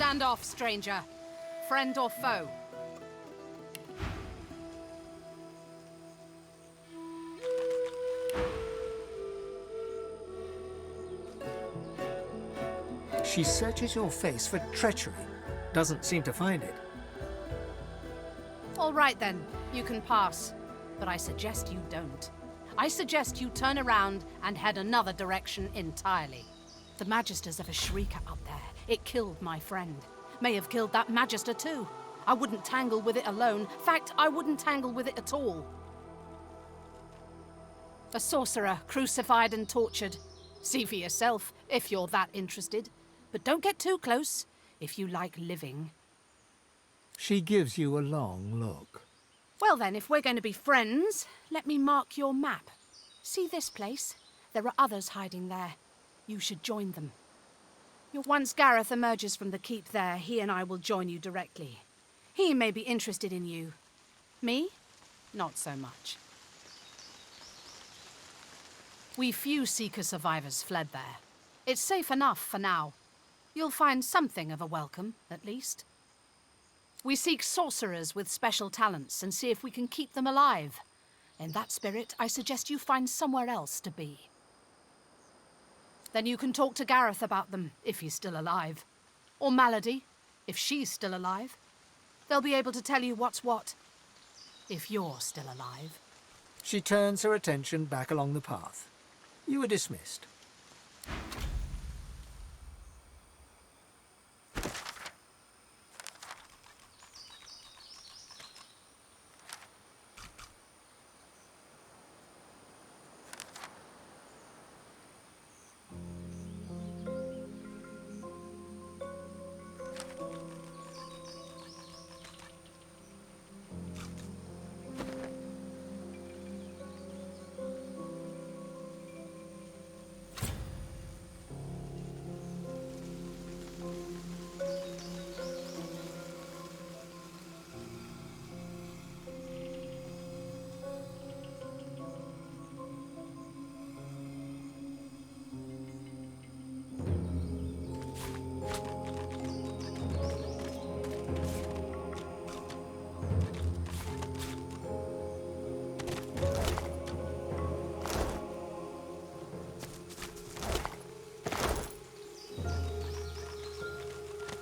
Stand off, stranger. Friend or foe? She searches your face for treachery. Doesn't seem to find it. All right then, you can pass. But I suggest you don't. I suggest you turn around and head another direction entirely. The Magisters have a shrieker up there. It killed my friend. May have killed that Magister too. I wouldn't tangle with it alone. Fact, I wouldn't tangle with it at all. A sorcerer, crucified and tortured. See for yourself, if you're that interested. But don't get too close, if you like living. She gives you a long look. Well then, if we're going to be friends, let me mark your map. See this place? There are others hiding there. You should join them. Once Gareth emerges from the keep there, he and I will join you directly. He may be interested in you. Me? Not so much. We few Seeker survivors fled there. It's safe enough for now. You'll find something of a welcome, at least. We seek sorcerers with special talents and see if we can keep them alive. In that spirit, I suggest you find somewhere else to be. Then you can talk to Gareth about them, if he's still alive. Or Malady, if she's still alive. They'll be able to tell you what's what, if you're still alive. She turns her attention back along the path. You are dismissed.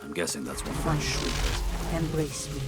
I'm guessing that's one of my shriekers. Embrace me.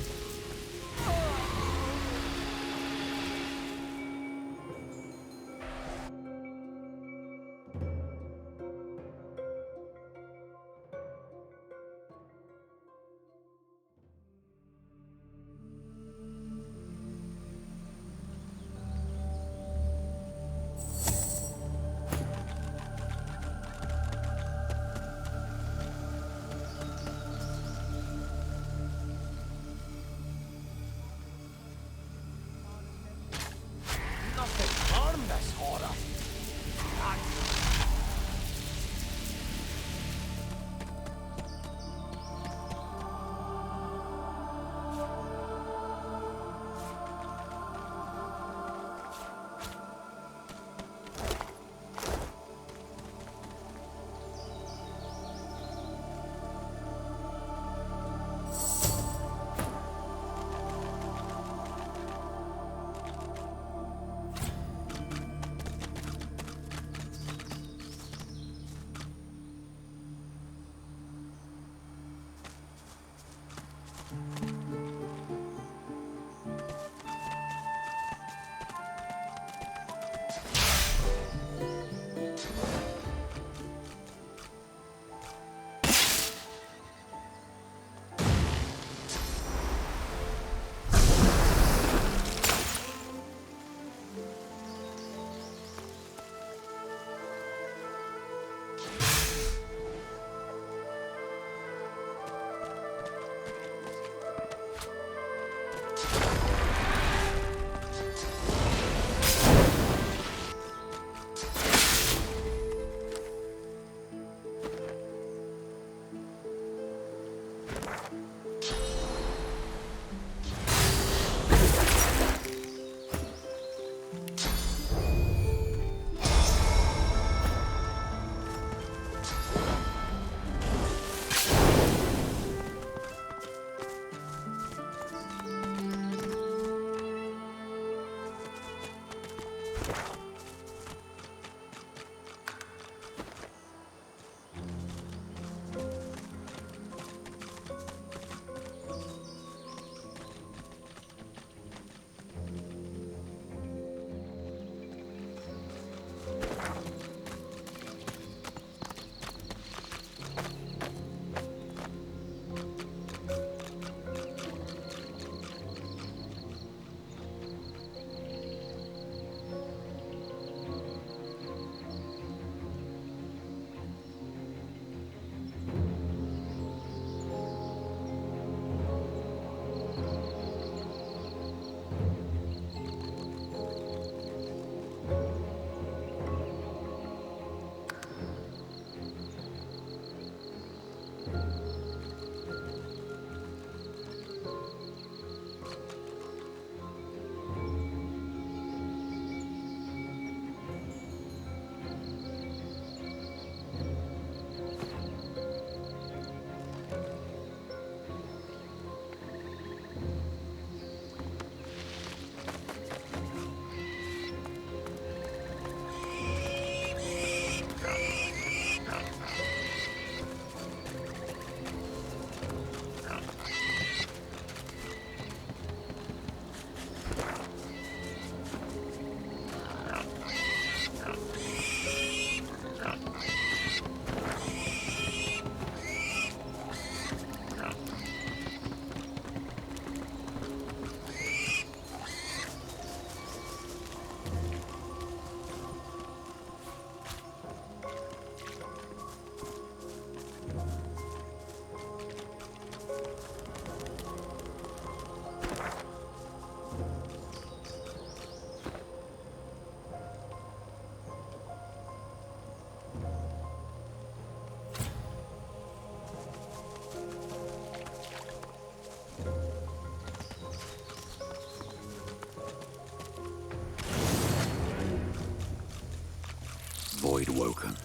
Void woken.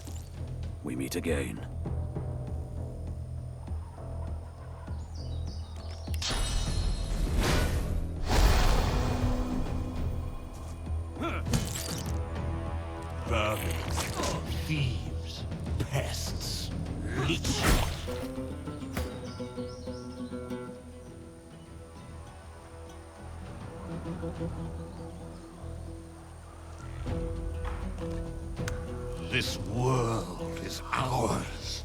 We meet again. Vermin, thieves, pests, leeches. This world is ours.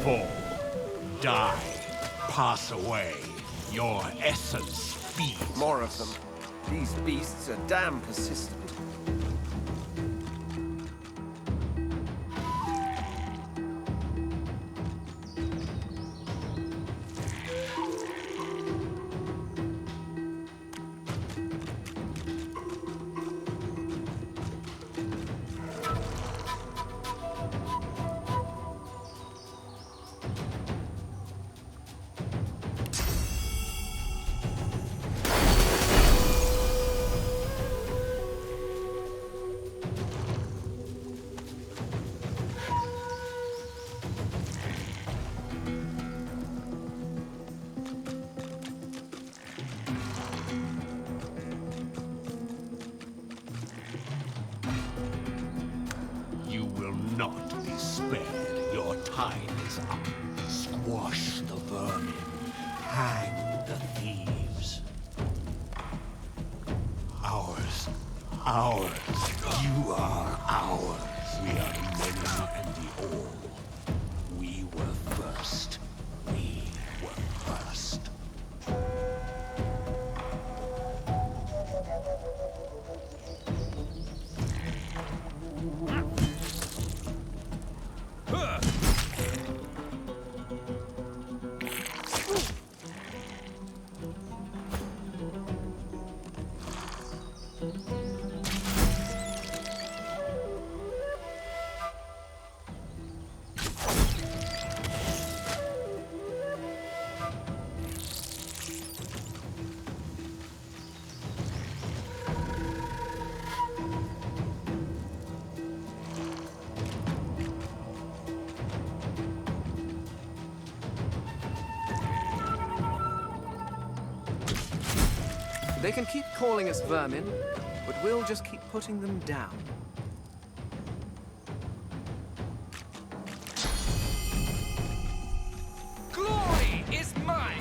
Fall, die, pass away. Your essence feeds. More of them. These beasts are damn persistent. You will not be spared. Your time is up. Squash the vermin. Hang the thieves. Ours. Ours. You are ours. We are many and the all. We were first. We were first. They can keep calling us vermin, but we'll just keep putting them down. Glory is mine!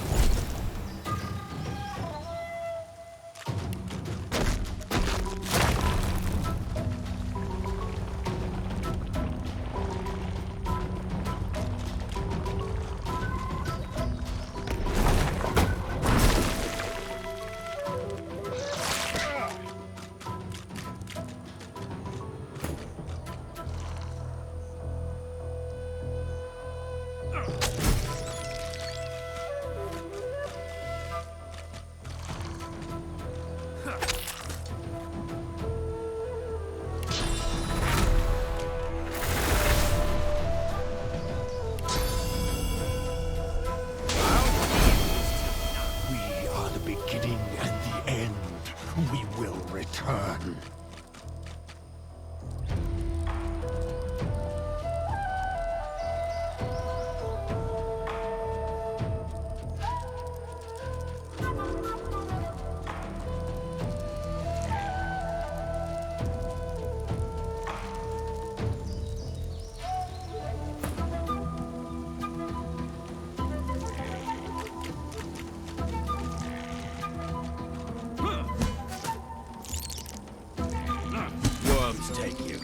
We are the beginning and the end. We will return. Worms take you.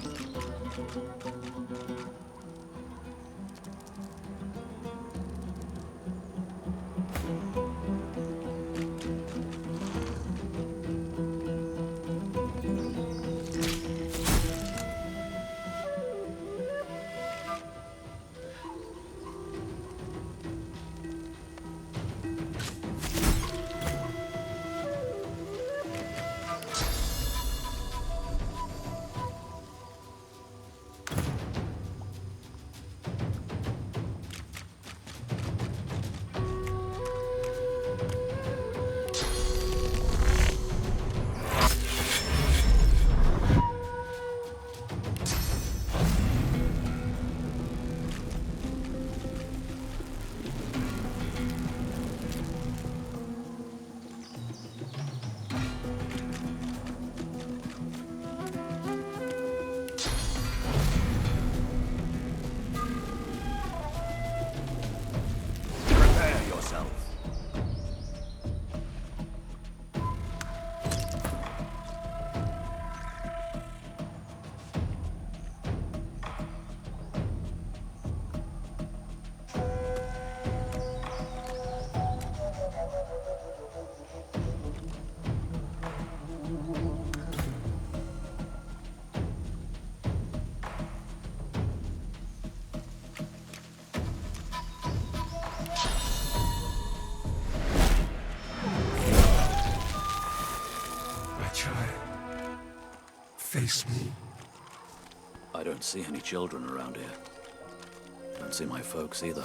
Prepare yourself. My child, face me. I don't see any children around here. Don't see my folks either.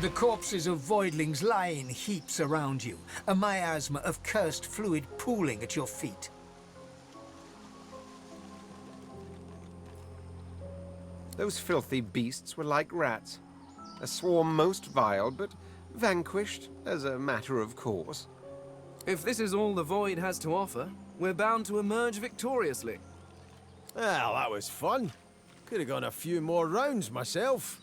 The corpses of voidlings lie in heaps around you, a miasma of cursed fluid pooling at your feet. Those filthy beasts were like rats. A swarm most vile, but vanquished as a matter of course. If this is all the Void has to offer, we're bound to emerge victoriously. Well, that was fun. Could have gone a few more rounds myself.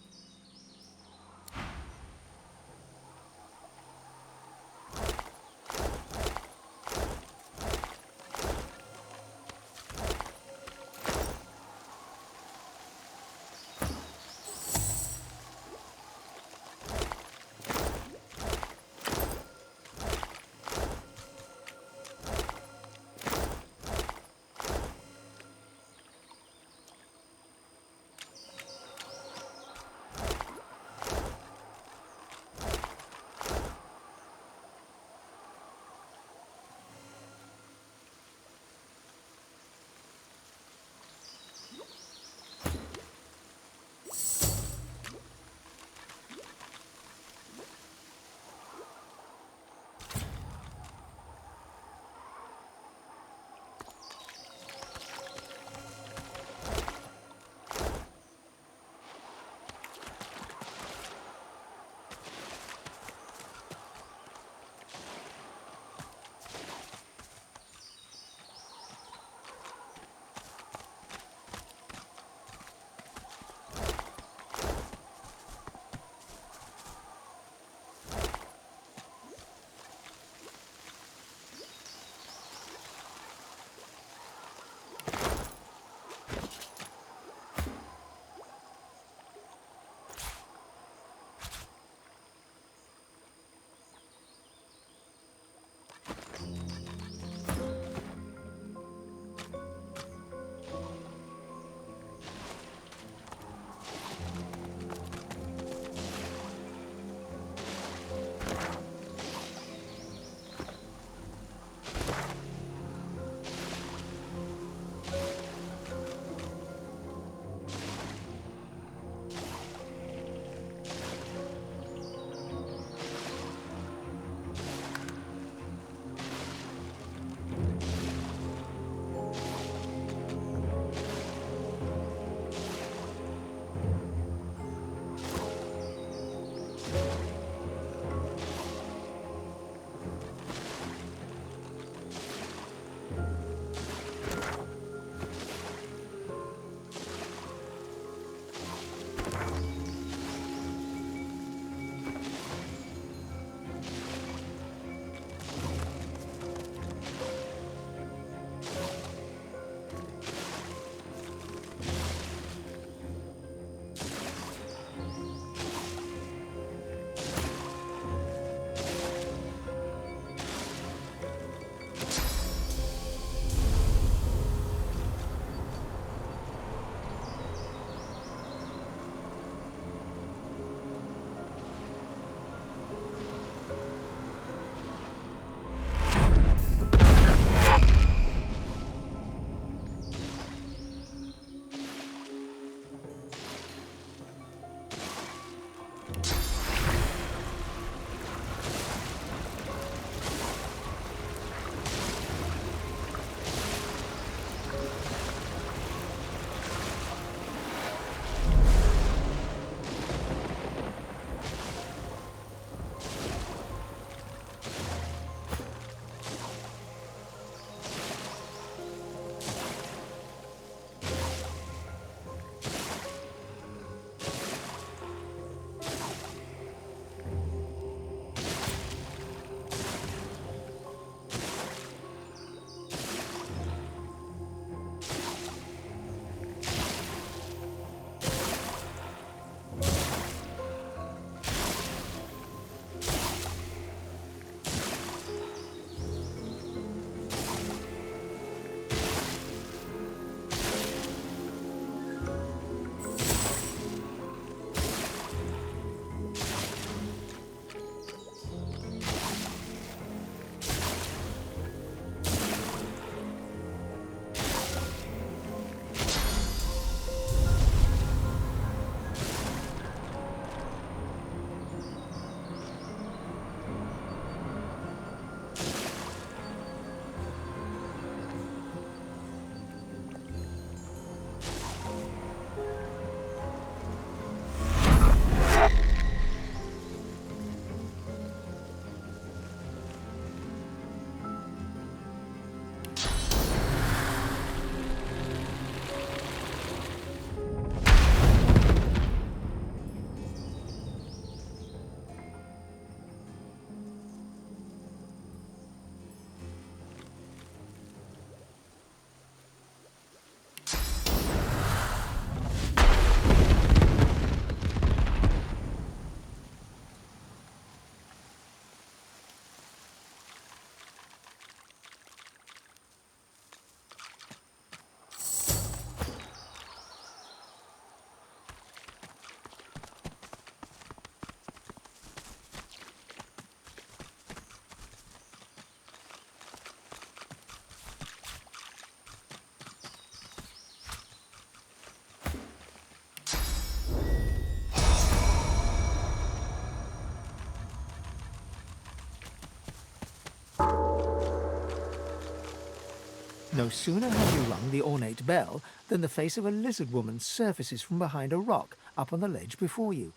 No sooner have you rung the ornate bell than the face of a lizard woman surfaces from behind a rock up on the ledge before you.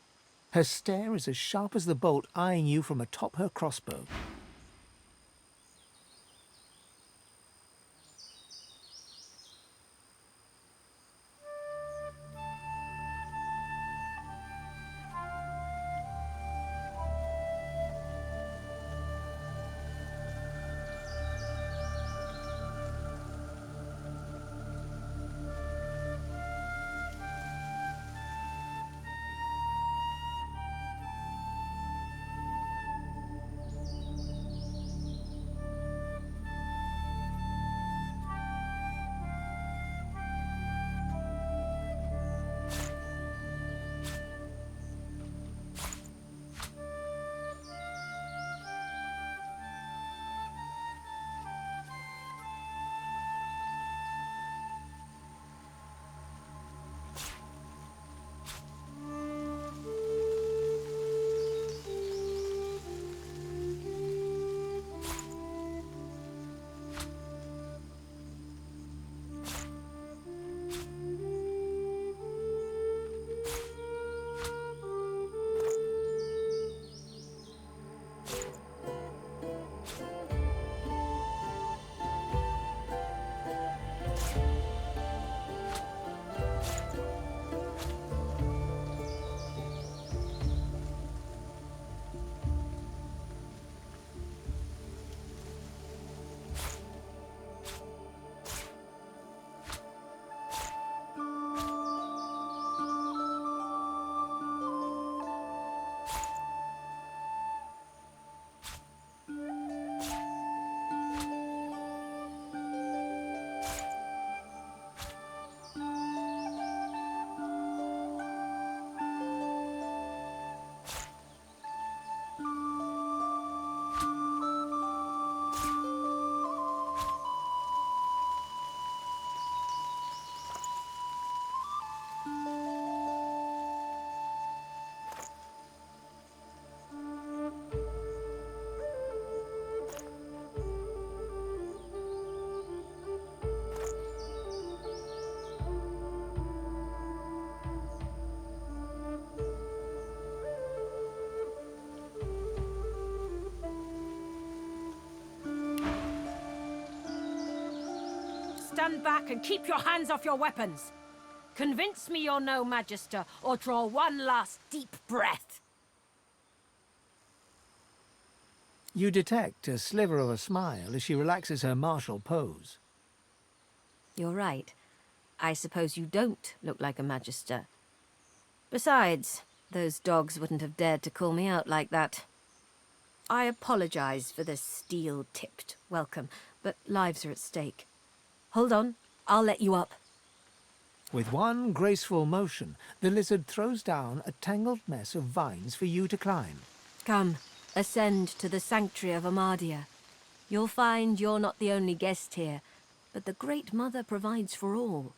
Her stare is as sharp as the bolt eyeing you from atop her crossbow. Stand back and keep your hands off your weapons. Convince me you're no Magister, or draw one last deep breath. You detect a sliver of a smile as she relaxes her martial pose. You're right. I suppose you don't look like a Magister. Besides, those dogs wouldn't have dared to call me out like that. I apologize for the steel-tipped welcome, but lives are at stake. Hold on, I'll let you up. With one graceful motion, the lizard throws down a tangled mess of vines for you to climb. Come, ascend to the sanctuary of Amadi. You'll find you're not the only guest here, but the Great Mother provides for all.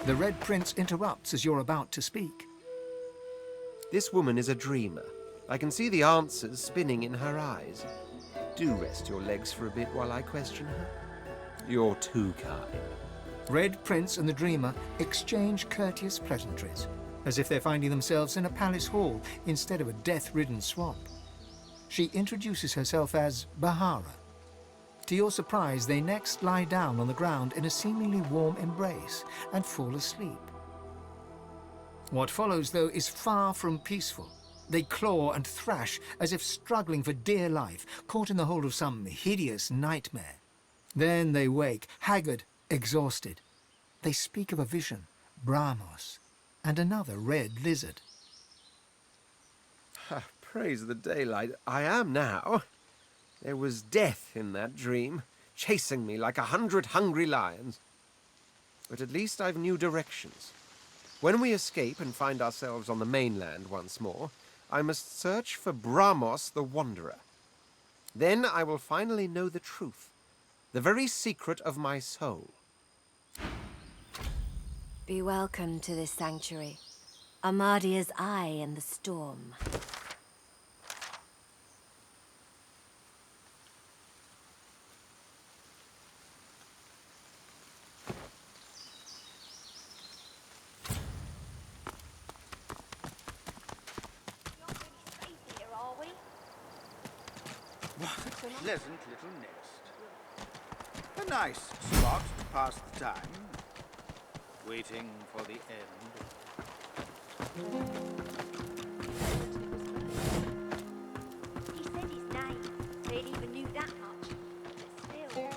The Red Prince interrupts as you're about to speak. This woman is a dreamer. I can see the answers spinning in her eyes. Do rest your legs for a bit while I question her. You're too kind. Red Prince and the Dreamer exchange courteous pleasantries, as if they're finding themselves in a palace hall instead of a death-ridden swamp. She introduces herself as Bahara. To your surprise, they next lie down on the ground in a seemingly warm embrace and fall asleep. What follows, though, is far from peaceful. They claw and thrash as if struggling for dear life, caught in the hold of some hideous nightmare. Then they wake, haggard, exhausted. They speak of a vision, Brahmos, and another red lizard. Praise the daylight. I am now. There was death in that dream, chasing me like 100 hungry lions. But at least I've new directions. When we escape and find ourselves on the mainland once more, I must search for Brahmos the Wanderer. Then I will finally know the truth, the very secret of my soul. Be welcome to this sanctuary. Amadia's eye in the storm. Pleasant little nest. A nice spot to pass the time, waiting for the end. He said his name. They even knew that much. But still.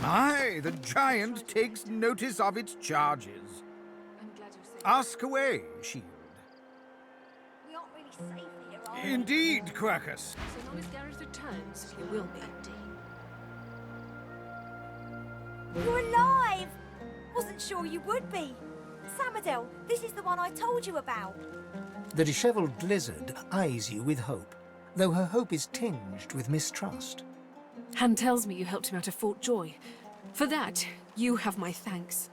Aye, the giant takes notice of its charges. Ask away, Shield. We aren't really safe here, are we? Indeed, Quercus. So long as Gareth returns, he will be. You're alive! Wasn't sure you would be. Samadel, this is the one I told you about. The dishevelled lizard eyes you with hope, though her hope is tinged with mistrust. Han tells me you helped him out of Fort Joy. For that, you have my thanks.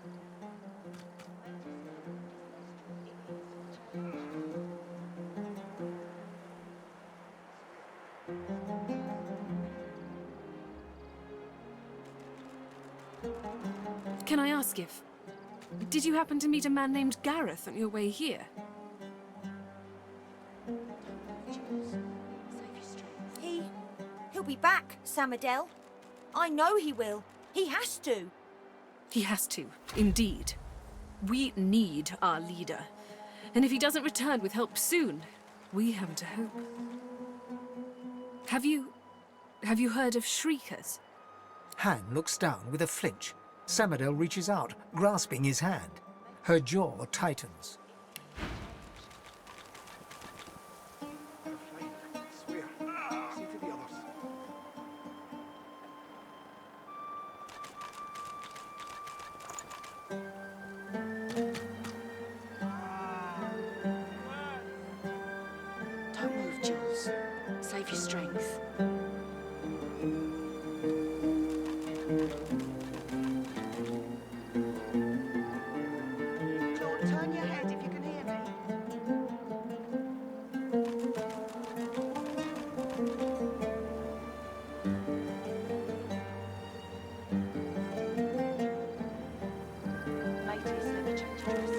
Can I ask if... Did you happen to meet a man named Gareth on your way here? He'll be back, Samadel. I know he will. He has to. He has to, indeed. We need our leader. And if he doesn't return with help soon, we haven't a hope. Have you heard of Shriekers? Han looks down with a flinch. Samadel reaches out, grasping his hand. Her jaw tightens. Don't move, Jules. Save your strength. Turn your head if you can hear me. Ladies, let me change dress.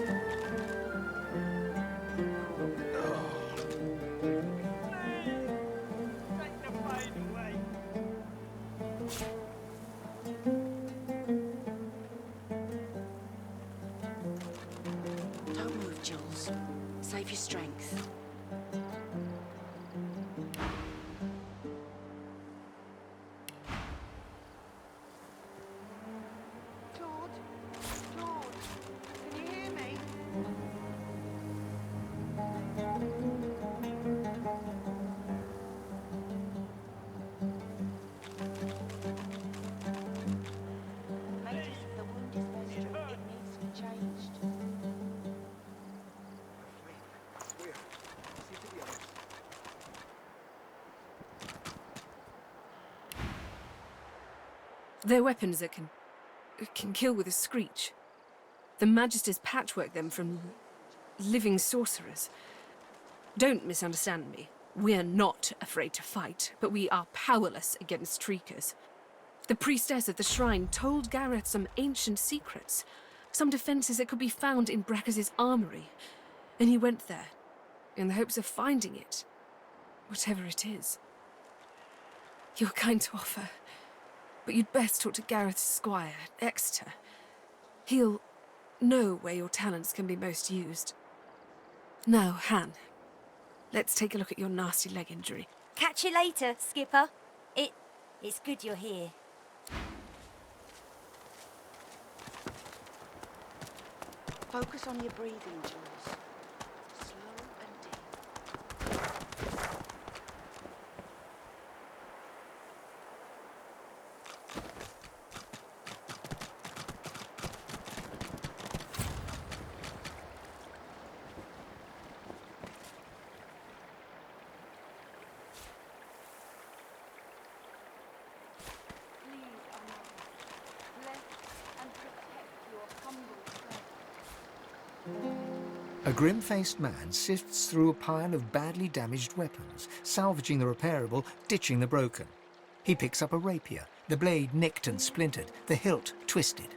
Don't move, Jules. Save your strength. Claude? Claude? Can you hear me? Ladies, the wound is festering. It needs to be changed. They're weapons that can kill with a screech. The Magisters patchwork them from living sorcerers. Don't misunderstand me. We're not afraid to fight, but we are powerless against Shriekers. The priestess of the shrine told Gareth some ancient secrets, some defenses that could be found in Brackus's armory, and he went there in the hopes of finding it, whatever it is. You're kind to offer, but you'd best talk to Gareth's squire, Exeter. He'll know where your talents can be most used. Now, Han, let's take a look at your nasty leg injury. Catch you later, Skipper. It's good you're here. Focus on your breathing, Jules. Slow and deep. Please, Amadie, bless and protect your humble servant. A grim-faced man sifts through a pile of badly damaged weapons, salvaging the repairable, ditching the broken. He picks up a rapier, the blade nicked and splintered, the hilt twisted.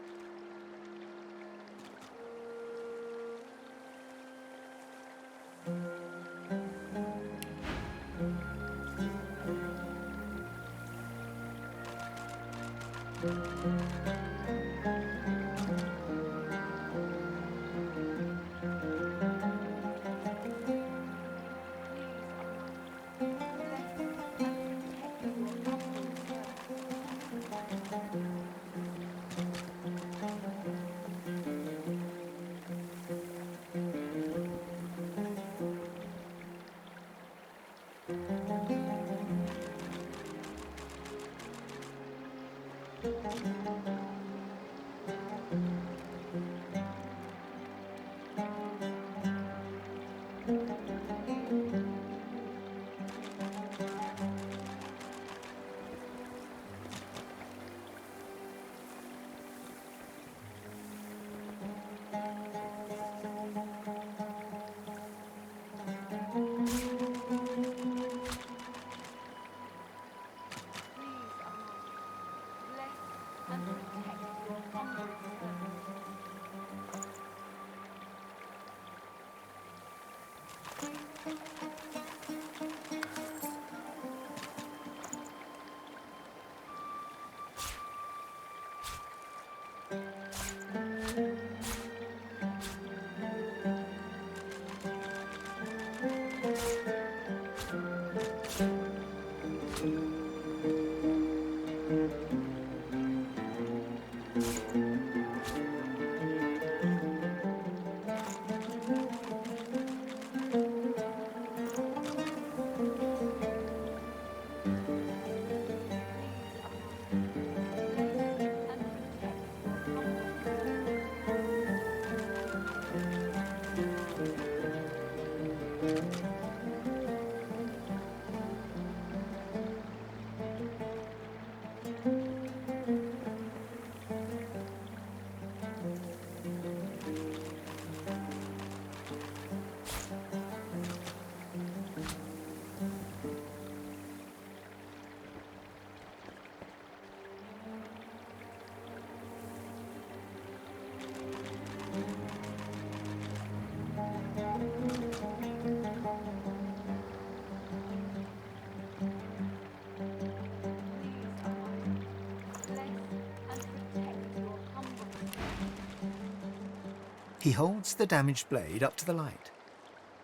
He holds the damaged blade up to the light.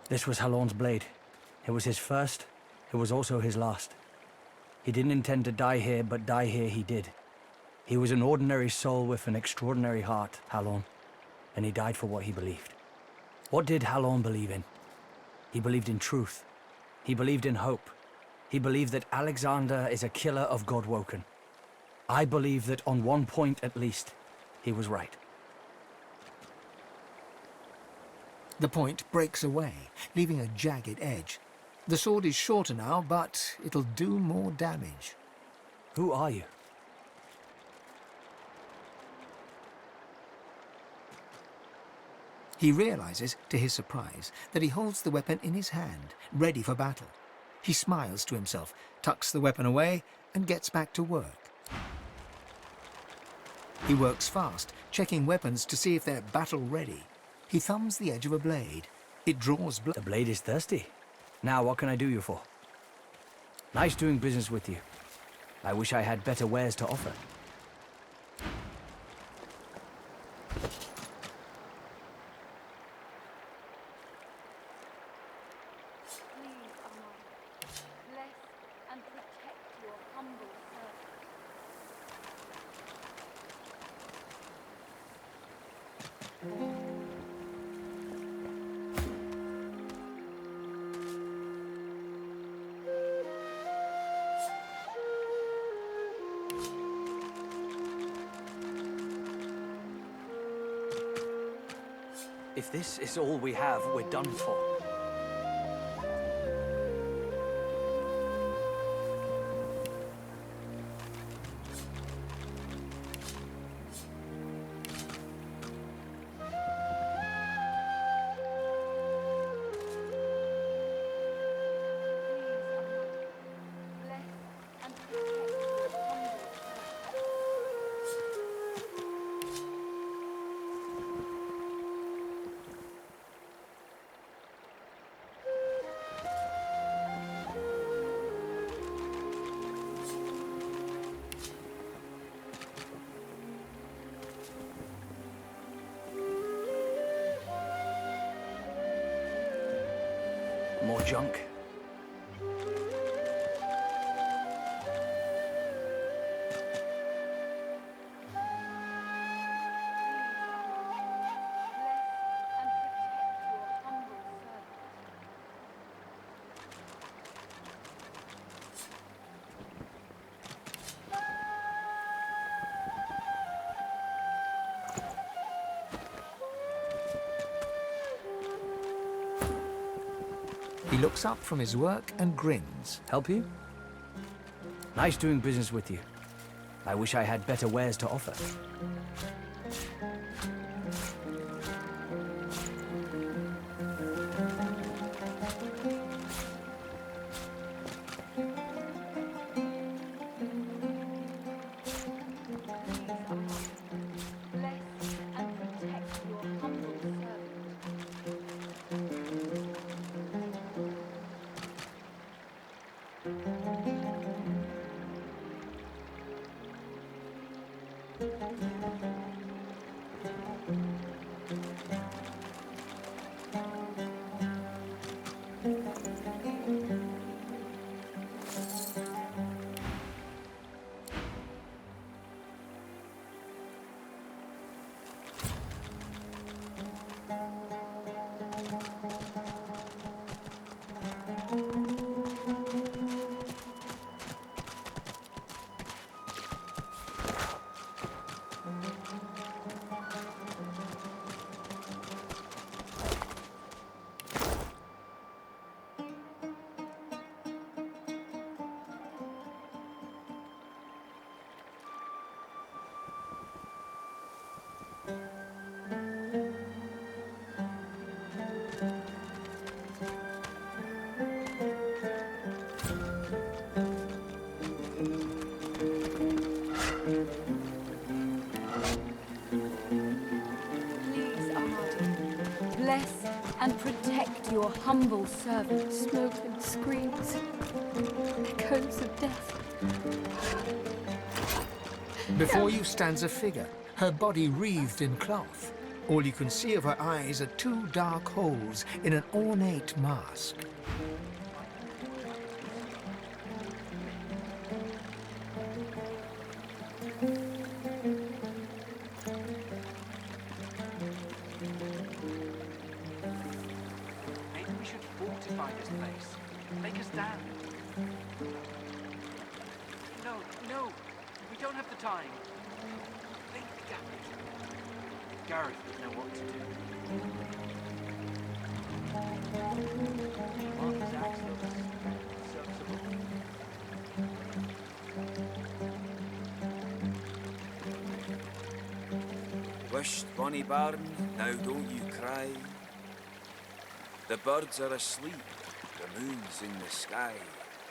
This was Halorn's blade. It was his first. It was also his last. He didn't intend to die here, but die here he did. He was an ordinary soul with an extraordinary heart, Halorn, and he died for what he believed. What did Halorn believe in? He believed in truth. He believed in hope. He believed that Alexander is a killer of Godwoken. I believe that on one point at least, he was right. The point breaks away, leaving a jagged edge. The sword is shorter now, but it'll do more damage. Who are you? He realizes, to his surprise, that he holds the weapon in his hand, ready for battle. He smiles to himself, tucks the weapon away, and gets back to work. He works fast, checking weapons to see if they're battle-ready. He thumbs the edge of a blade. It draws blood. The blade is thirsty. Now, what can I do you for? Nice doing business with you. I wish I had better wares to offer. Please, Amadii, bless and protect your humble servant. If this is all we have, we're done for. More junk. He looks up from his work and grins. Help you? Nice doing business with you. I wish I had better wares to offer. Bless and protect your humble servant. Smoke and screams. Echoes of death. Before you stands a figure, her body wreathed in cloth. All you can see of her eyes are two dark holes in an ornate mask. Maybe we should fortify this place. Make a stand. No, we don't have the time. Think, Gareth would know what to do. Martha's axe looks serviceable. Wisht, bonny bairn, now don't you cry. The birds are asleep, the moon's in the sky.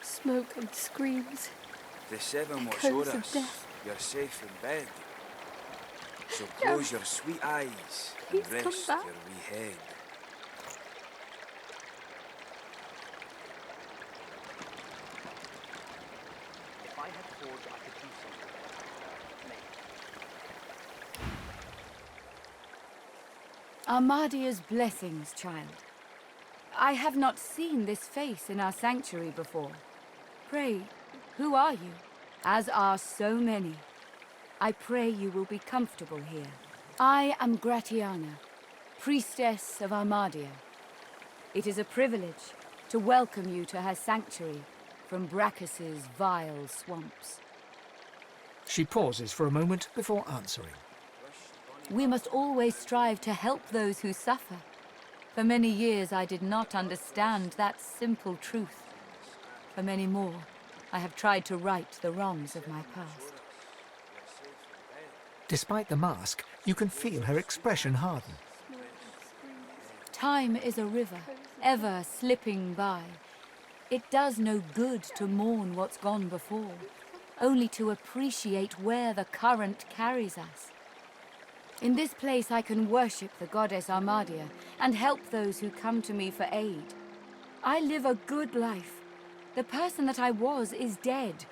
Smoke and screams. The seven watch Echoes o'er of us, death. you're safe in bed. So close your sweet eyes Please and come rest back. your wee head. If I had forged, I could do something. Amadia's blessings, child. I have not seen this face in our sanctuary before. Pray, who are you? As are so many. I pray you will be comfortable here. I am Gratiana, priestess of Amadia. It is a privilege to welcome you to her sanctuary from Brachus's vile swamps. She pauses for a moment before answering. We must always strive to help those who suffer. For many years I did not understand that simple truth. For many more, I have tried to right the wrongs of my past. Despite the mask, you can feel her expression harden. Time is a river, ever slipping by. It does no good to mourn what's gone before, only to appreciate where the current carries us. In this place I can worship the goddess Amadia and help those who come to me for aid. I live a good life. The person that I was is dead.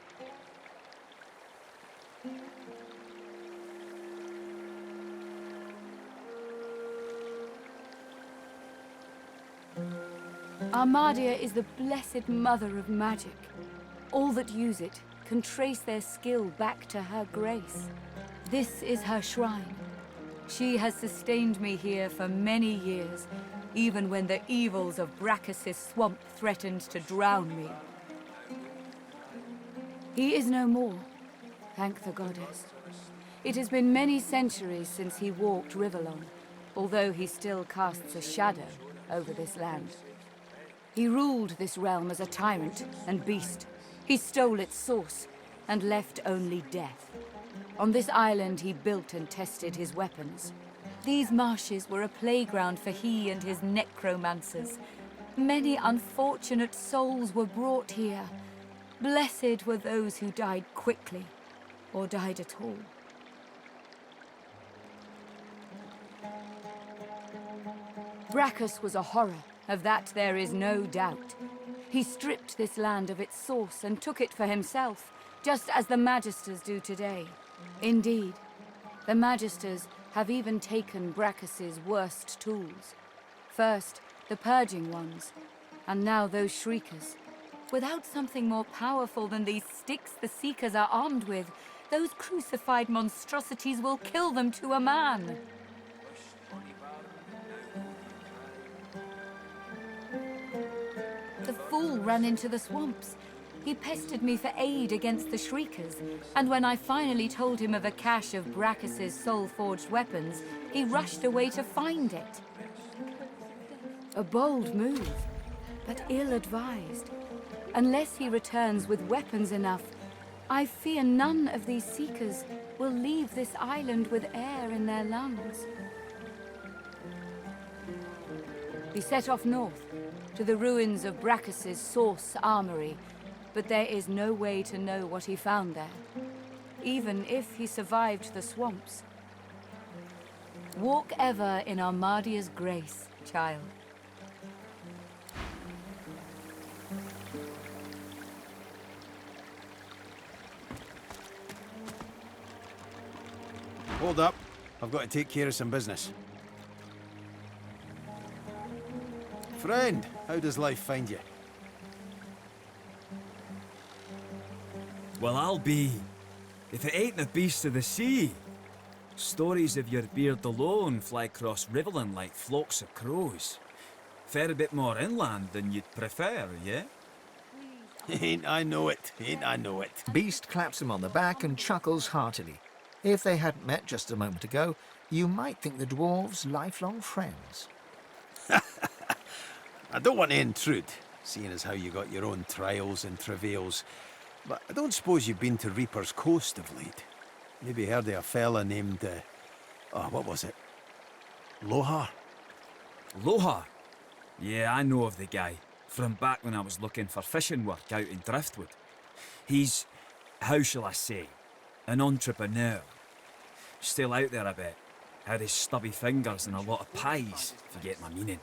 Amadia is the blessed mother of magic. All that use it can trace their skill back to her grace. This is her shrine. She has sustained me here for many years, even when the evils of Brachus's swamp threatened to drown me. He is no more, thank the goddess. It has been many centuries since he walked Riverlong, although he still casts a shadow over this land. He ruled this realm as a tyrant and beast. He stole its source and left only death. On this island he built and tested his weapons. These marshes were a playground for he and his necromancers. Many unfortunate souls were brought here. Blessed were those who died quickly, or died at all. Brachus was a horror, of that there is no doubt. He stripped this land of its source and took it for himself, just as the Magisters do today. Indeed, the Magisters have even taken Brachus's worst tools. First, the purging ones, and now those shriekers. Without something more powerful than these sticks the Seekers are armed with, those crucified monstrosities will kill them to a man. The fool ran into the swamps. He pestered me for aid against the Shriekers, and when I finally told him of a cache of Brachus's soul-forged weapons, he rushed away to find it. A bold move, but ill-advised. Unless he returns with weapons enough, I fear none of these Seekers will leave this island with air in their lungs. He set off north, to the ruins of Brachus's source armory, but there is no way to know what he found there, even if he survived the swamps. Walk ever in Amadia's grace, child. Hold up. I've got to take care of some business. Friend, how does life find you? Well, I'll be. If it ain't the beasts of the sea. Stories of your beard alone fly across Riverland like flocks of crows. Fair bit more inland than you'd prefer, yeah? Ain't I know it, ain't I know it. Beast claps him on the back and chuckles heartily. If they hadn't met just a moment ago, you might think the dwarves lifelong friends. I don't want to intrude, seeing as how you got your own trials and travails, but I don't suppose you've been to Reaper's Coast of late. Maybe heard of a fella named Oh, what was it? Lohar? Lohar? Yeah, I know of the guy. From back when I was looking for fishing work out in Driftwood. He's, how shall I say, an entrepreneur. Still out there a bit. Had his stubby fingers and a lot of pies, if you get my meaning.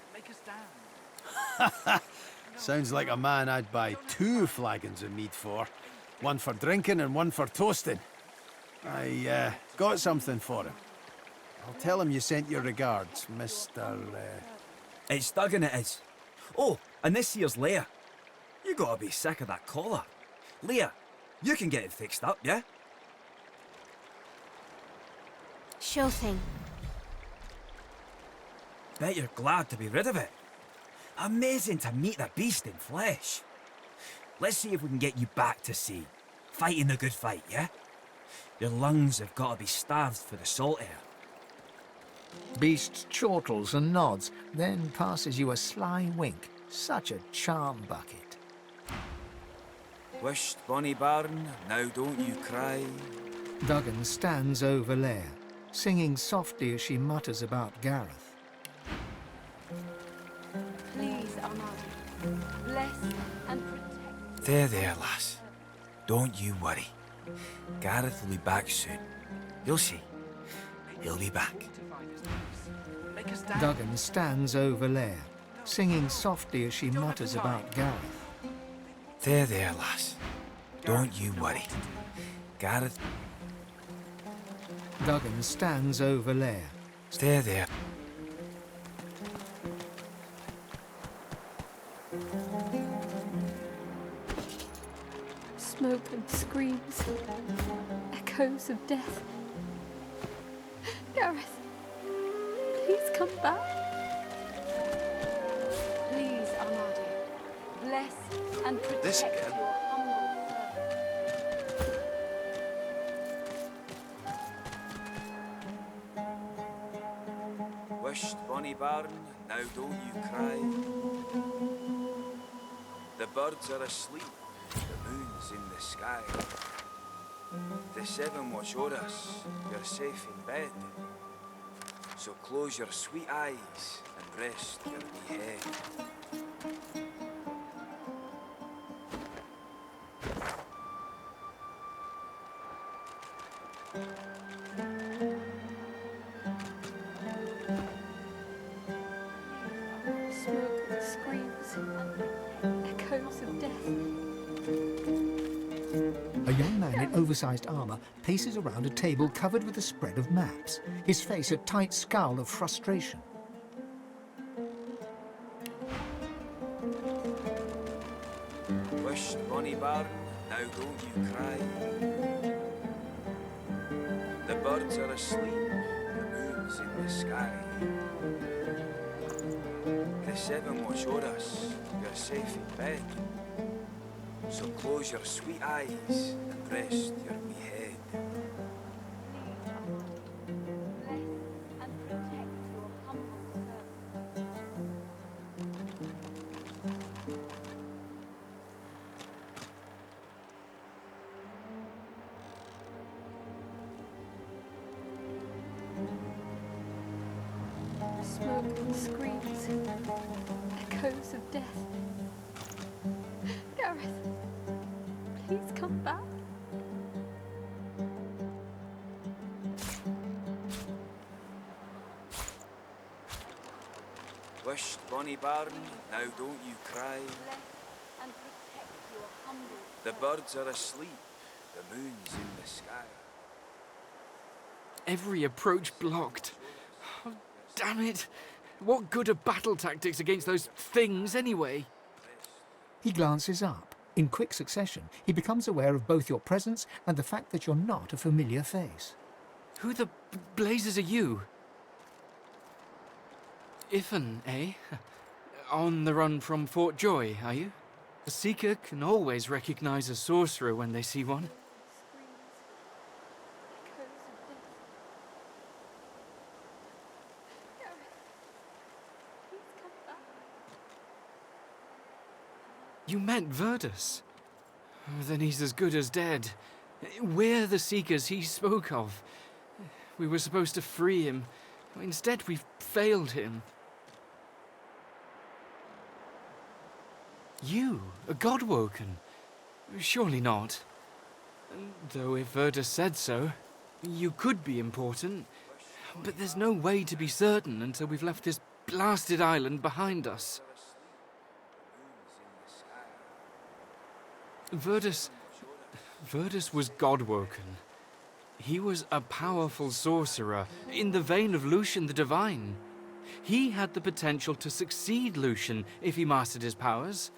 Sounds like a man I'd buy 2 flagons of mead for. One for drinking and one for toasting. I got something for him. I'll tell him you sent your regards, Mr. It's Duggan, it is. Oh, and this here's Leah. You gotta be sick of that collar. Leah, you can get it fixed up, yeah? Sure thing. Bet you're glad to be rid of it. Amazing to meet the beast in flesh. Let's see if we can get you back to sea. Fighting the good fight, yeah? Your lungs have got to be starved for the salt air. Beast chortles and nods, then passes you a sly wink. Such a charm bucket. Wisht, bonny bairn, now don't you cry. Duggan stands over Leia, singing softly as she mutters about Gareth. Please, Amadi, bless and protect. There, lass. Don't you worry. Gareth will be back soon. You'll see. He'll be back. Duggan stands over Leia, singing softly as she mutters about Gareth. There, lass. Don't you worry. Gareth... Duggan stands over Leia. There. Smoke and screams, echoes of death. Gareth, please come back. Please, Amadi, bless and protect This your girl. humble servant. Wisht, bonny bairn, now don't you cry. The birds are asleep, the moon's in the sky. The 7 watch o'er us, you're safe in bed. So close your sweet eyes and rest your wee head. Smoke and screams, echoes of death. A young man in oversized armor paces around a table covered with a spread of maps, his face a tight scowl of frustration. Wisht, bonny bairn, now don't you cry. The birds are asleep, the moon's in the sky. The 7 watch o'er us, you're safe in bed. So close your sweet eyes and rest your wee head. Smoke and screams, echoes of death. Gareth, please come back. Wisht, bonny bairn, now don't you cry. And protect your humble. The birds are asleep, the moon's in the sky. Every approach blocked. Oh, damn it. What good are battle tactics against those things anyway? He glances up. In quick succession, he becomes aware of both your presence and the fact that you're not a familiar face. Who the blazes are you? Ifan, eh? On the run from Fort Joy, are you? A seeker can always recognize a sorcerer when they see one. You met Verdus? Then he's as good as dead. We're the seekers he spoke of. We were supposed to free him. Instead, we've failed him. You, a Godwoken? Surely not. Though if Verdus said so, you could be important. But there's no way to be certain until we've left this blasted island behind us. Verdus was Godwoken. He was a powerful sorcerer, in the vein of Lucian the Divine. He had the potential to succeed Lucian if he mastered his powers.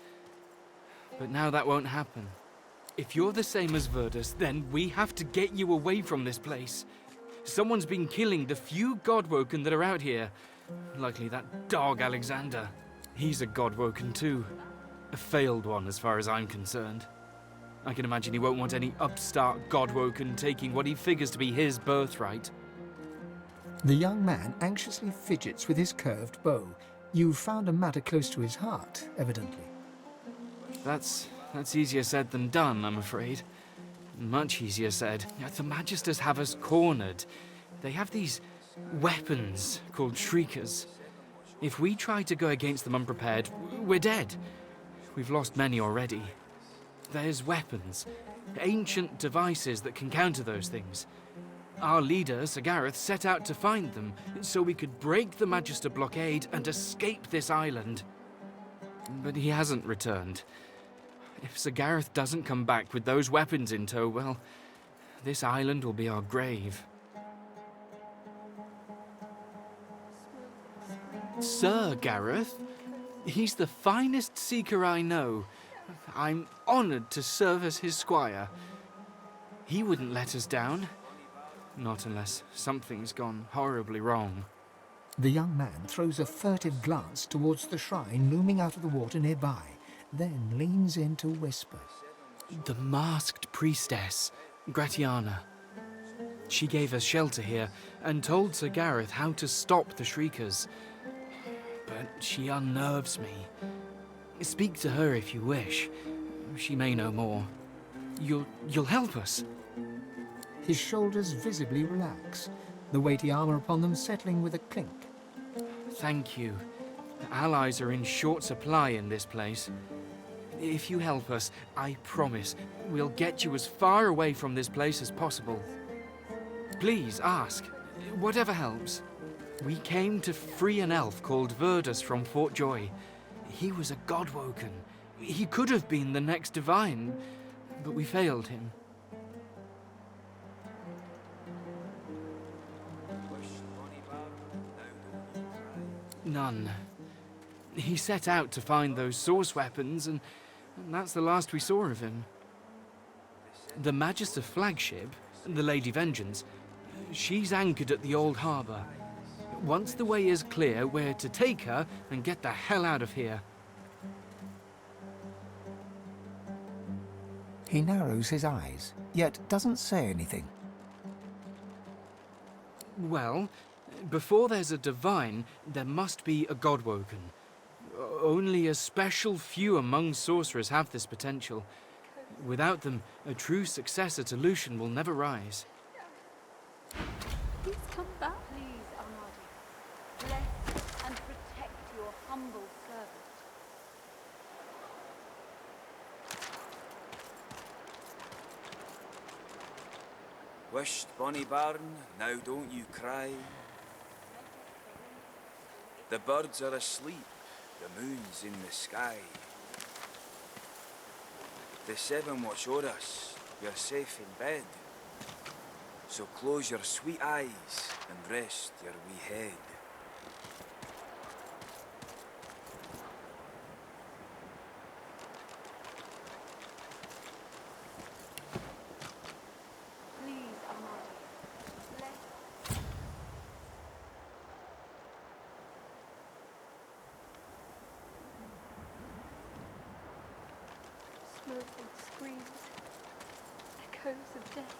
But now that won't happen. If you're the same as Verdus, then we have to get you away from this place. Someone's been killing the few Godwoken that are out here. Likely that dog Alexander. He's a Godwoken too. A failed one as far as I'm concerned. I can imagine he won't want any upstart Godwoken taking what he figures to be his birthright. The young man anxiously fidgets with his curved bow. You've found a matter close to his heart, evidently. That's easier said than done, I'm afraid. Much easier said. The Magisters have us cornered. They have these weapons called Shriekers. If we try to go against them unprepared, we're dead. We've lost many already. There's weapons, ancient devices that can counter those things. Our leader, Sir Gareth, set out to find them so we could break the Magister blockade and escape this island. But he hasn't returned. If Sir Gareth doesn't come back with those weapons in tow, well, this island will be our grave. Sir Gareth? He's the finest seeker I know. I'm honored to serve as his squire. He wouldn't let us down. Not unless something's gone horribly wrong. The young man throws a furtive glance towards the shrine looming out of the water nearby, then leans in to whisper. The masked priestess, Gratiana. She gave us shelter here and told Sir Gareth how to stop the Shriekers. But she unnerves me. Speak to her if you wish. She may know more. You'll help us. His shoulders visibly relax, the weighty armor upon them settling with a clink. Thank you. Allies are in short supply in this place. If you help us, I promise we'll get you as far away from this place as possible. Please ask. Whatever helps. We came to free an elf called Verdus from Fort Joy. He was a Godwoken. He could have been the next divine, but we failed him. None. He set out to find those source weapons, and that's the last we saw of him. The Magister flagship, the Lady Vengeance, she's anchored at the old harbour. Once the way is clear, we're to take her and get the hell out of here. He narrows his eyes, yet doesn't say anything. Well, before there's a divine, there must be a Godwoken. Only a special few among sorcerers have this potential. Without them, a true successor to Lucian will never rise. Please come back. Please, Amadii. Bless and protect your humble servant. Wisht, bonny barn, now don't you cry. The birds are asleep, the moon's in the sky. The seven watch o'er us, you're safe in bed. So close your sweet eyes and rest your wee head. Please, Amadii. Bless. Smoke and screams. Echoes of death.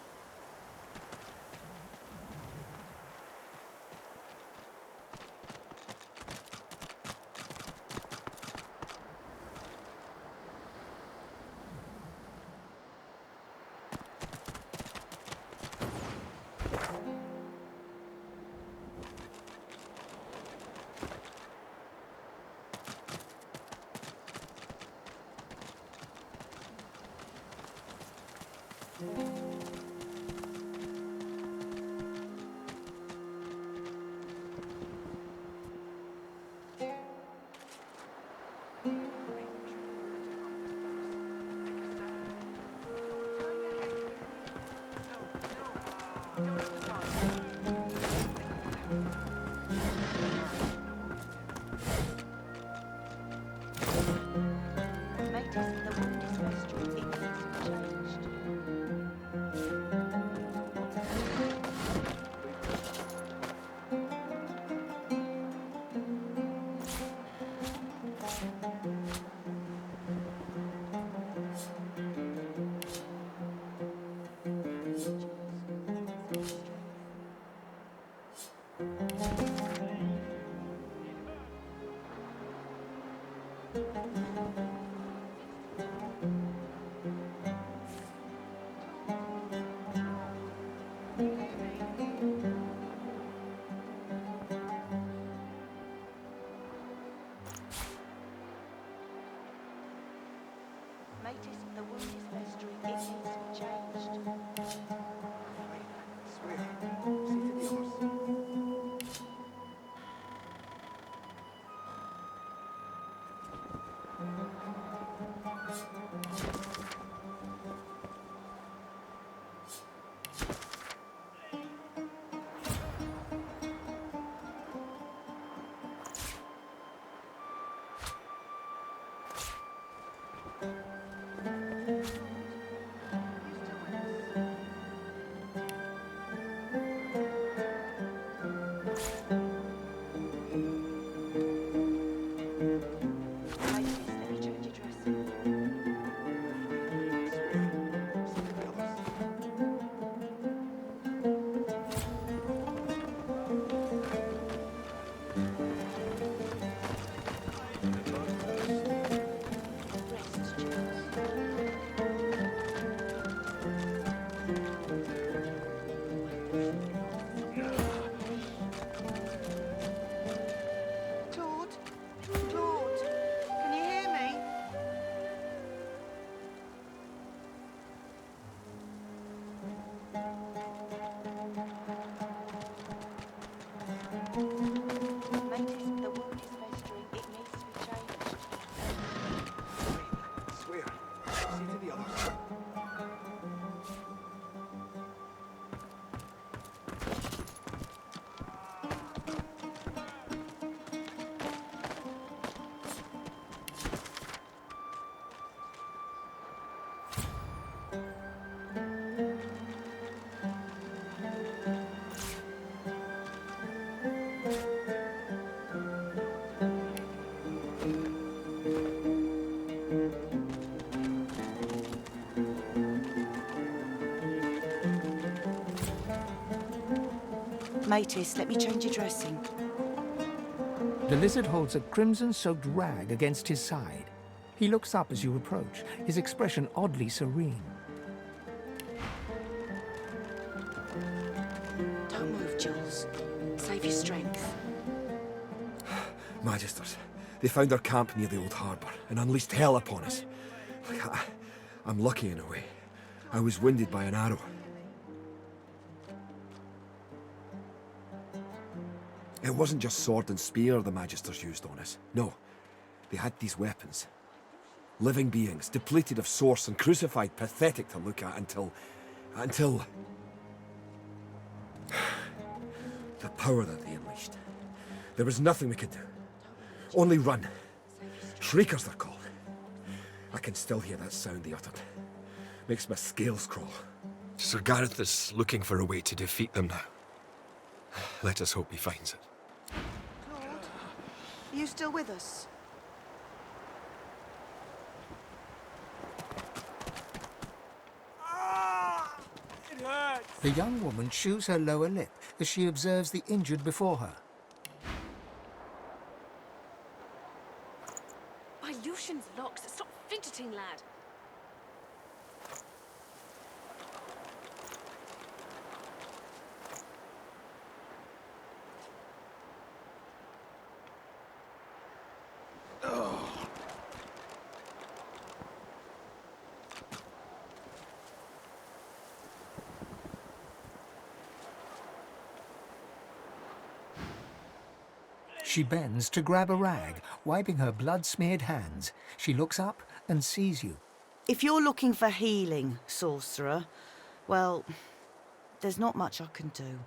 Matey, the wound is festering. It needs to be changed. Swear. See to the others. Claude? Claude? Can you hear me? Matey, the wound is festering. It needs to be changed. Swear. See to the others. Matis, let me change your dressing. The lizard holds a crimson-soaked rag against his side. He looks up as you approach, his expression oddly serene. Don't move, Jules. Save your strength. Magisters, they found our camp near the old harbour and unleashed hell upon us. I'm lucky in a way. I was wounded by an arrow. It wasn't just sword and spear the Magisters used on us. No, they had these weapons. Living beings, depleted of source and crucified, pathetic to look at until... the power that they unleashed. There was nothing we could do. Only run. Shriekers they're called. I can still hear that sound they uttered. Makes my scales crawl. Sir Gareth is looking for a way to defeat them now. Let us hope he finds it. Claude, are you still with us? It hurts! The young woman chews her lower lip as she observes the injured before her. By Lucian's locks, stop fidgeting, lad. She bends to grab a rag, wiping her blood-smeared hands. She looks up and sees you. If you're looking for healing, sorcerer, well, there's not much I can do.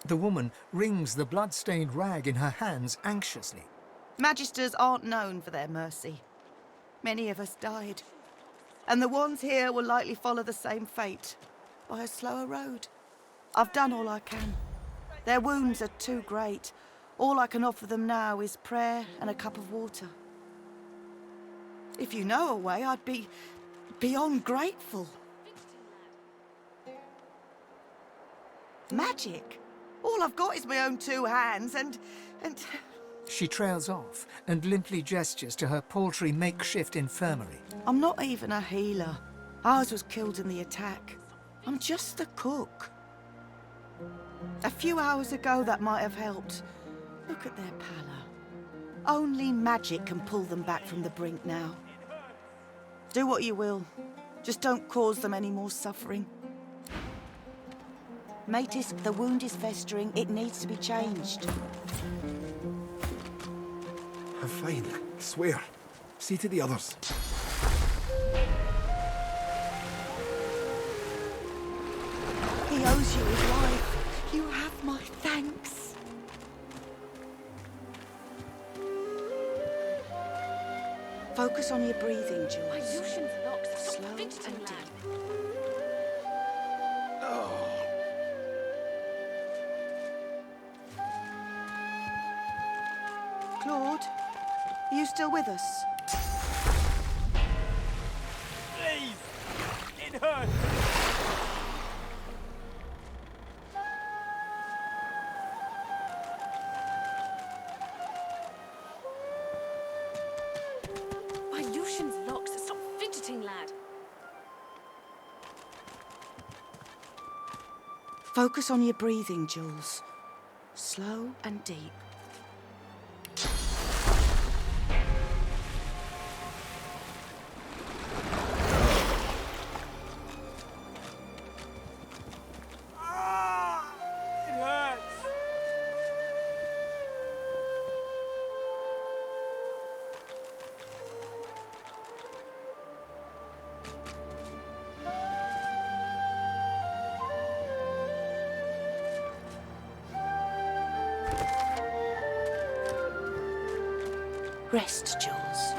The woman wrings the blood-stained rag in her hands anxiously. Magisters aren't known for their mercy. Many of us died. And the ones here will likely follow the same fate, by a slower road. I've done all I can. Their wounds are too great. All I can offer them now is prayer and a cup of water. If you know a way, I'd be beyond grateful. Magic? All I've got is my own 2 hands and... She trails off and limply gestures to her paltry makeshift infirmary. I'm not even a healer. Ours was killed in the attack. I'm just the cook. A few hours ago, that might have helped. Look at their pallor. Only magic can pull them back from the brink now. Do what you will. Just don't cause them any more suffering. Matis, the wound is festering. It needs to be changed. I'm fine, I swear. See to the others. He owes you his life. You have my thanks. Focus on your breathing, Jules. Slow and deep. Claude, are you still with us? Please! It hurts! My Lucian's locks. Stop fidgeting, lad. Focus on your breathing, Jules. Slow and deep. It hurts! Rest, Jules.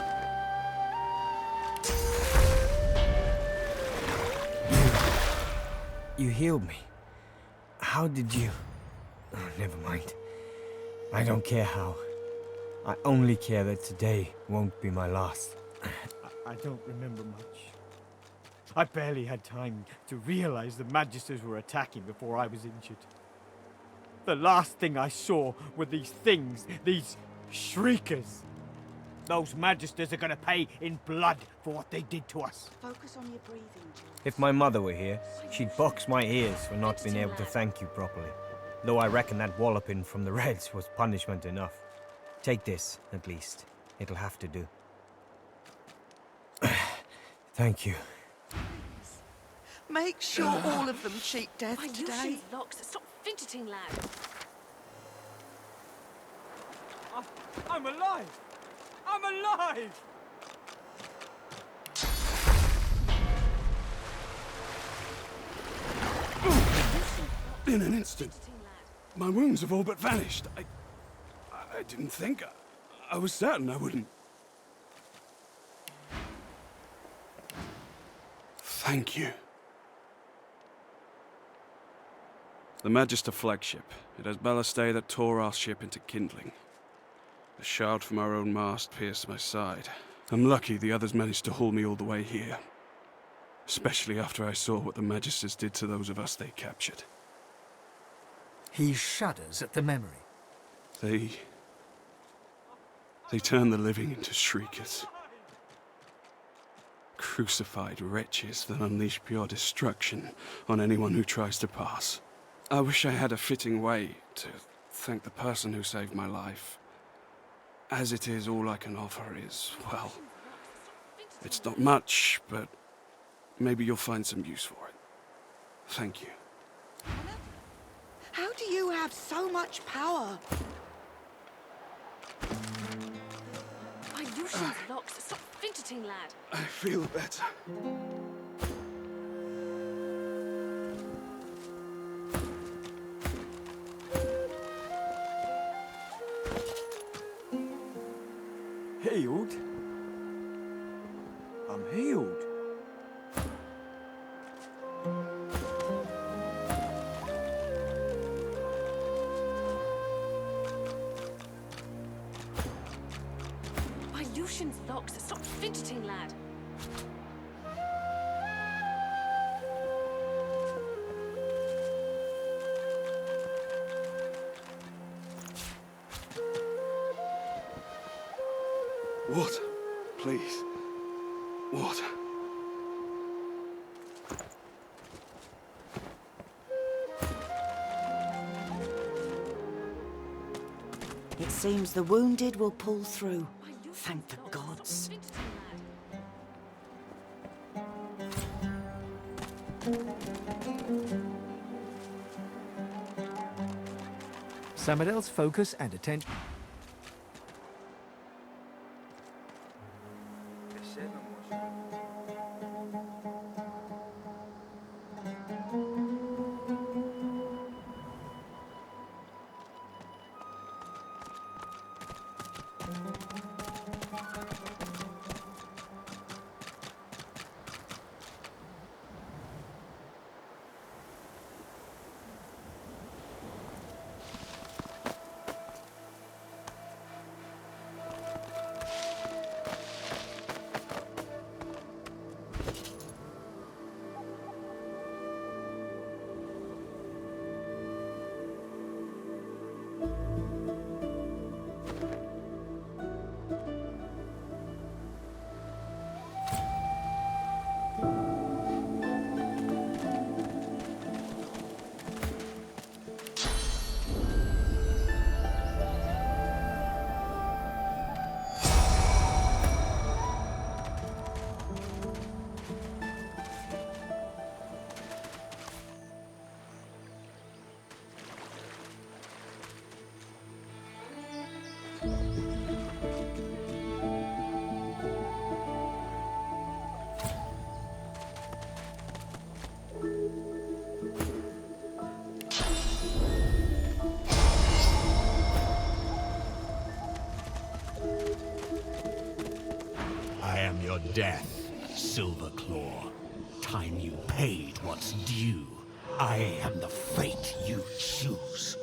You healed me. How did you... Oh, never mind. I don't care how. I only care that today won't be my last. I don't remember much. I barely had time to realize the Magisters were attacking before I was injured. The last thing I saw were these things, these shriekers. Those Magisters are gonna pay in blood for what they did to us. Focus on your breathing, Jules. If my mother were here, she'd box my ears for not being able to thank you properly. Though I reckon that walloping from the Reds was punishment enough. Take this, at least. It'll have to do. Thank you. Make sure all of them cheat death My today. Lucian's locks. Stop fidgeting, lad. I'm alive! I'm alive! In an instant. My wounds have all but vanished. I didn't think. I was certain I wouldn't. Thank you. The Magister flagship. It has ballastay that tore our ship into kindling. A shard from our own mast pierced my side. I'm lucky the others managed to haul me all the way here. Especially after I saw what the Magisters did to those of us they captured. He shudders at the memory. They turned the living into shriekers. Crucified wretches that unleash pure destruction on anyone who tries to pass. I wish I had a fitting way to thank the person who saved my life. As it is, all I can offer is, well, it's not much, but Maybe you'll find some use for it. Thank you. How do you have so much power? My Lucian's locks. Stop fidgeting, lad. I feel better. Healed? I'm healed. My Lucian's locks. Stop fidgeting, lad. Water, please. Water. It seems the wounded will pull through. Thank the gods. Samadel's focus and attention. I am your death, Silverclaw. Time you paid what's due. I am the fate you choose.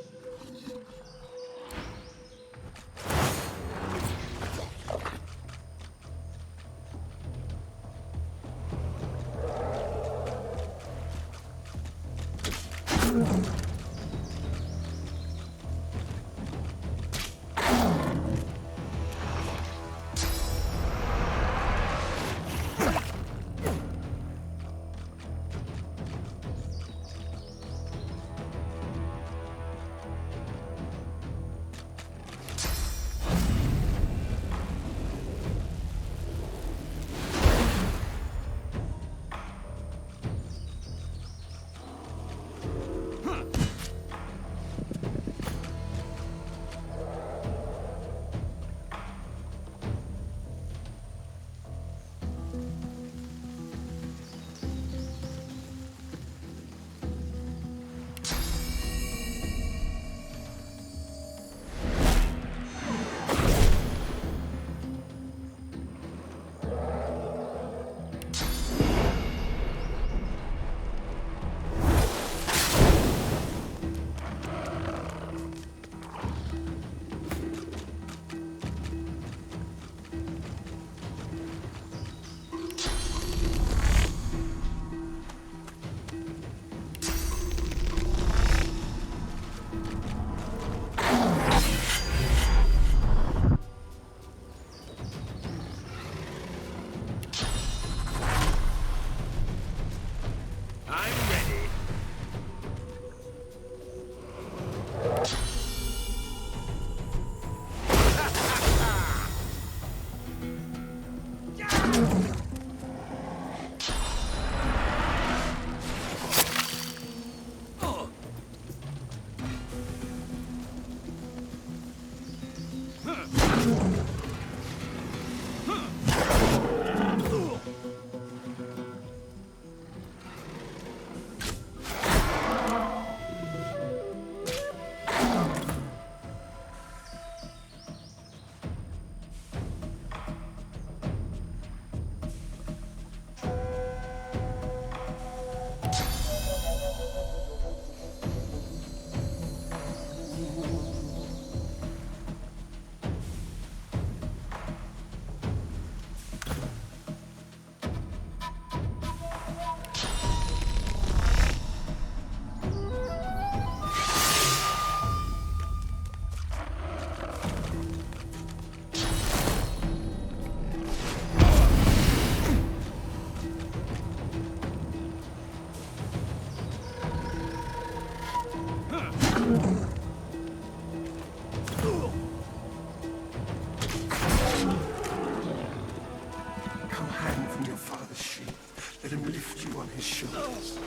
Let him lift you on his shoulders.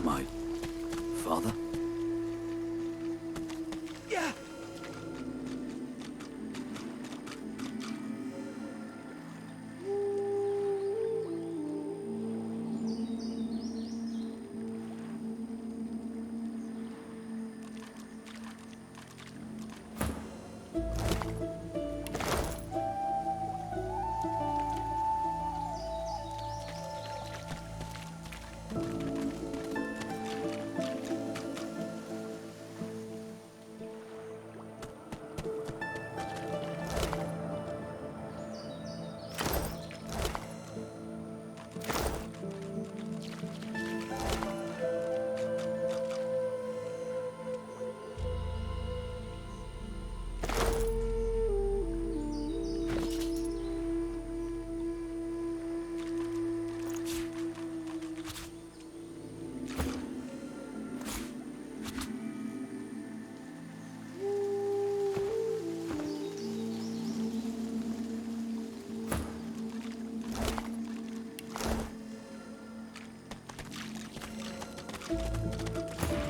My father? Yeah.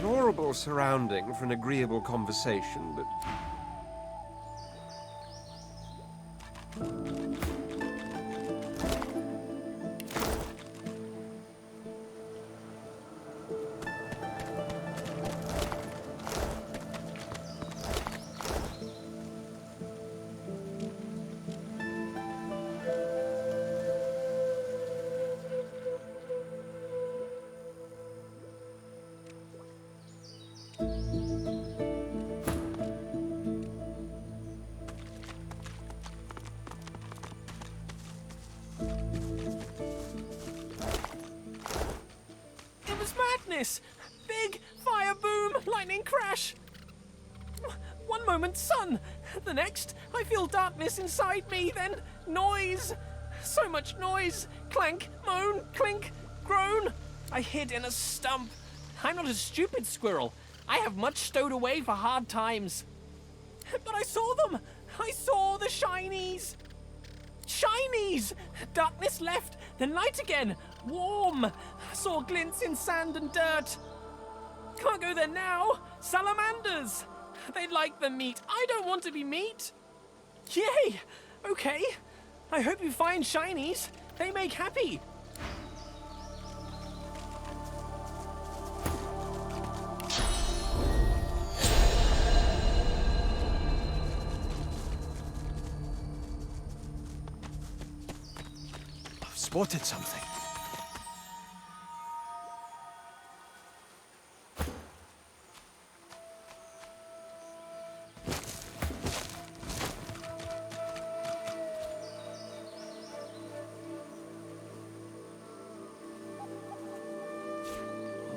Horrible surrounding for an agreeable conversation, but... It was madness! Big fire boom, lightning crash! One moment, sun! The next, I feel darkness inside me, then noise! So much noise! Clank, moan, clink, groan! I hid in a stump. I'm not a stupid squirrel. I have much stowed away for hard times. But I saw them! I saw the shinies! Shinies! Darkness left, then light again. Warm. Saw glints in sand and dirt. Can't go there now. Salamanders. They like the meat. I don't want to be meat. Yay! Okay. I hope you find shinies. They make happy. I've spotted something.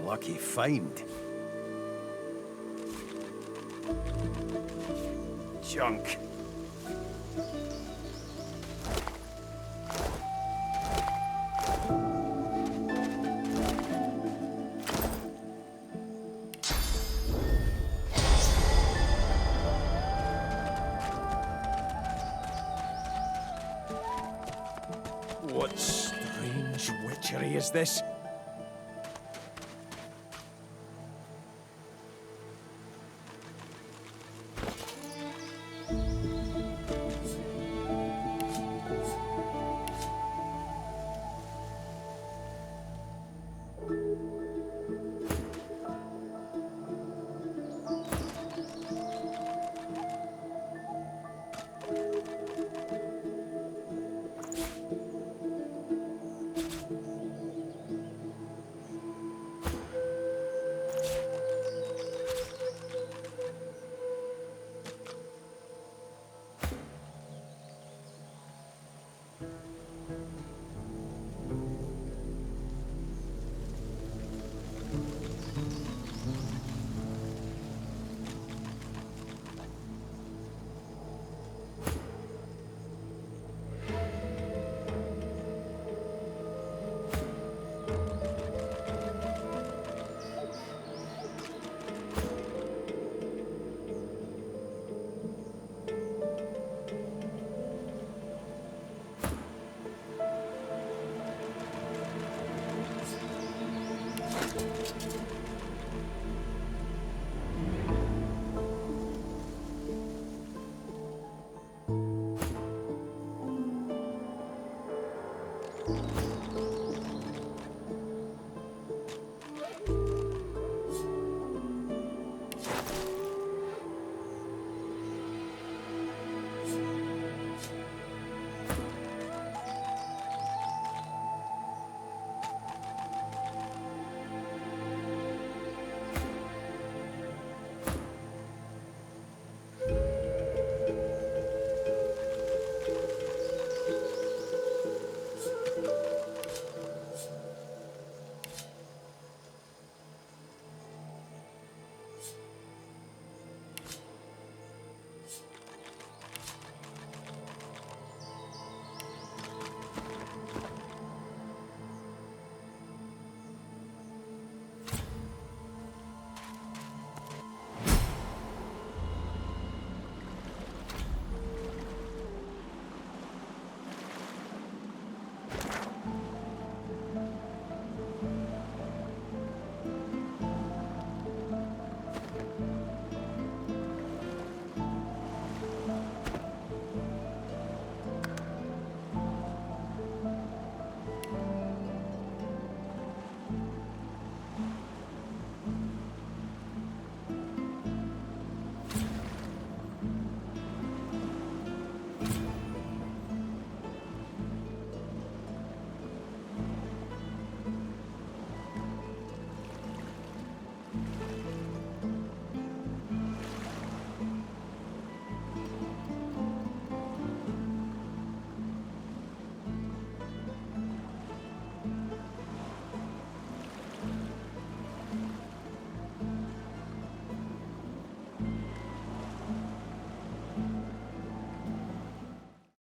Lucky find. Junk. What strange witchery is this?